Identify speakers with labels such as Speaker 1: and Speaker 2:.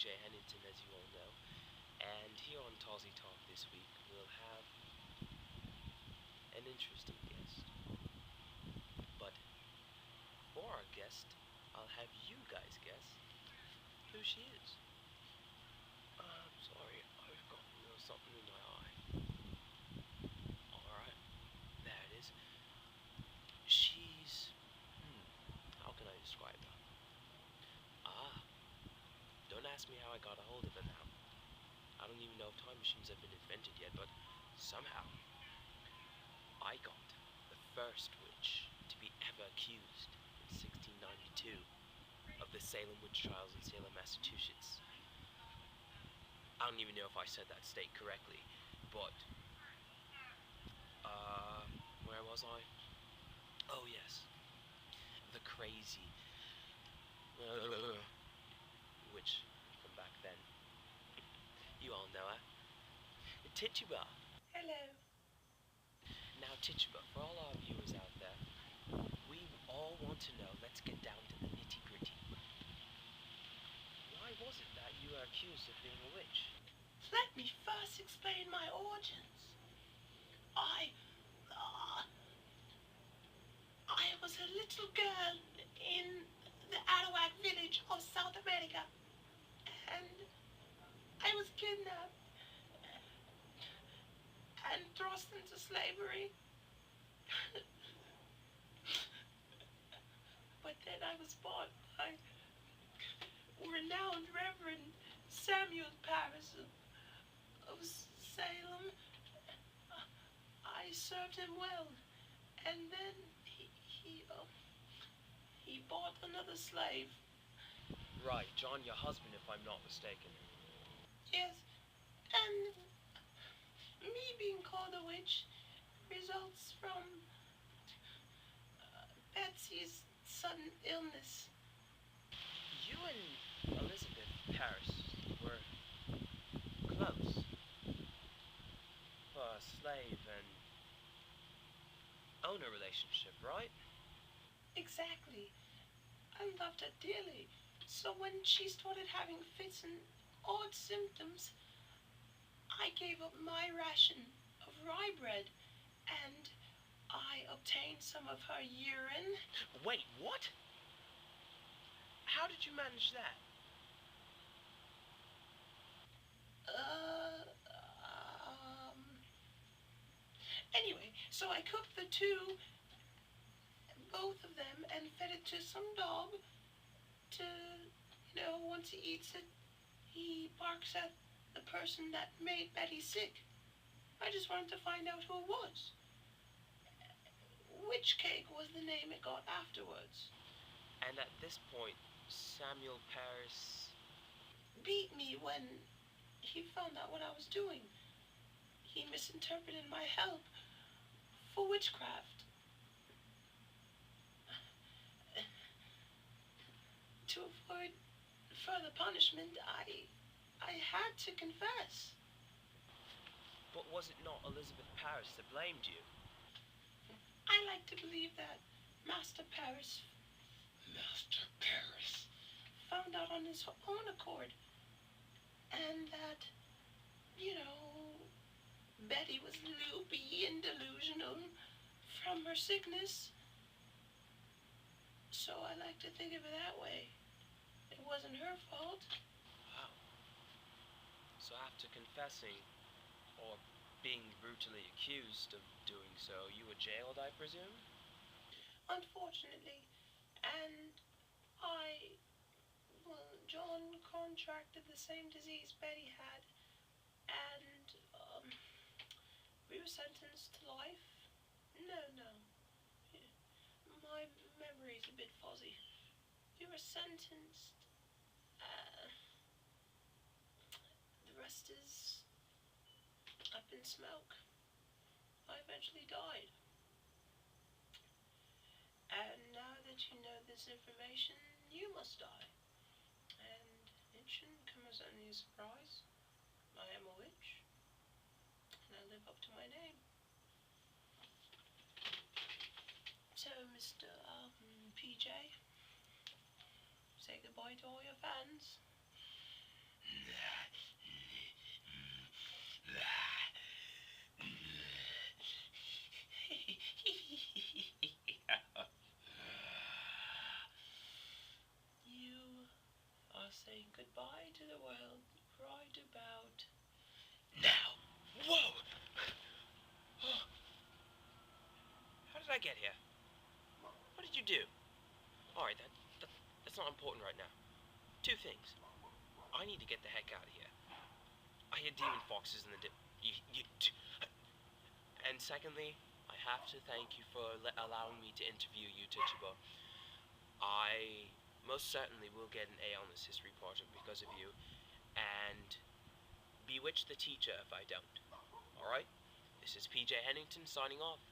Speaker 1: PJ Hennington, as you all know, and here on Tawsy Talk this week we'll have an interesting guest. But for our guest, I'll have you guys guess who she is. I'm sorry, I've got a little something in my eye. Alright, there it is. She's... how can I describe her? Ah, don't ask me how I got a hold of her now. I don't even know if time machines have been invented yet, but somehow I got the first witch to be ever accused in 1692 of the Salem witch trials in Salem, Massachusetts. I don't even know if I said that state correctly, but where was I? Oh yes, the crazy witch from back then. You all know her. Tituba.
Speaker 2: Hello.
Speaker 1: Now Tituba, for all our viewers out there, we all want to know, let's get down to the nitty-gritty. Why was it that you were accused of being a witch?
Speaker 2: Let me first explain my origins. I was a little girl in the Arawak village of South America, and I was kidnapped and thrust into slavery. But then I was bought by renowned Reverend Samuel Parris of Salem. I served him well, and then he bought another slave.
Speaker 1: Right, John, your husband, if I'm not mistaken.
Speaker 2: Yes, and me being called a witch results from Betsy's sudden illness.
Speaker 1: You and Elizabeth Parris were close for a slave and owner relationship, right?
Speaker 2: Exactly. I loved her dearly. So when she started having fits and odd symptoms, I gave up my ration of rye bread and I obtained some of her urine.
Speaker 1: Wait, what? How did you manage that?
Speaker 2: Anyway, so I cooked the two, both of them, and fed it to some dog to, once he eats it, he barks at the person that made Betty sick. I just wanted to find out who it was. Witch Cake was the name it got afterwards.
Speaker 1: And at this point, Samuel Parris
Speaker 2: beat me when he found out what I was doing. He misinterpreted my help for witchcraft. To avoid further punishment, I had to confess.
Speaker 1: But was it not Elizabeth Parris that blamed you?
Speaker 2: I like to believe that Master Parris found out on his own accord, and that, Betty was loopy and delusional from her sickness. So I like to think of it that way. It wasn't her fault.
Speaker 1: Wow. So after confessing, or being brutally accused of doing so, you were jailed, I presume?
Speaker 2: Unfortunately. And John contracted the same disease Betty had, and we were sentenced to life. No. My memory's a bit fuzzy. We were sentenced. The rest is up in smoke. I eventually died. And now that you know this information, you must die. And it shouldn't come as any surprise. I am a witch, and I live up to my name. So, Mr. PJ, say goodbye to all your fans. You are saying goodbye to the world right about now.
Speaker 1: Whoa! Oh, how did I get here? What did you do? Alright then, that's not important right now. Two things. I need to get the heck out of here. I hear demon foxes in the and secondly, I have to thank you for allowing me to interview you, Tituba. I most certainly will get an A on this history project because of you, and bewitch the teacher if I don't. Alright? This is PJ Hennington signing off.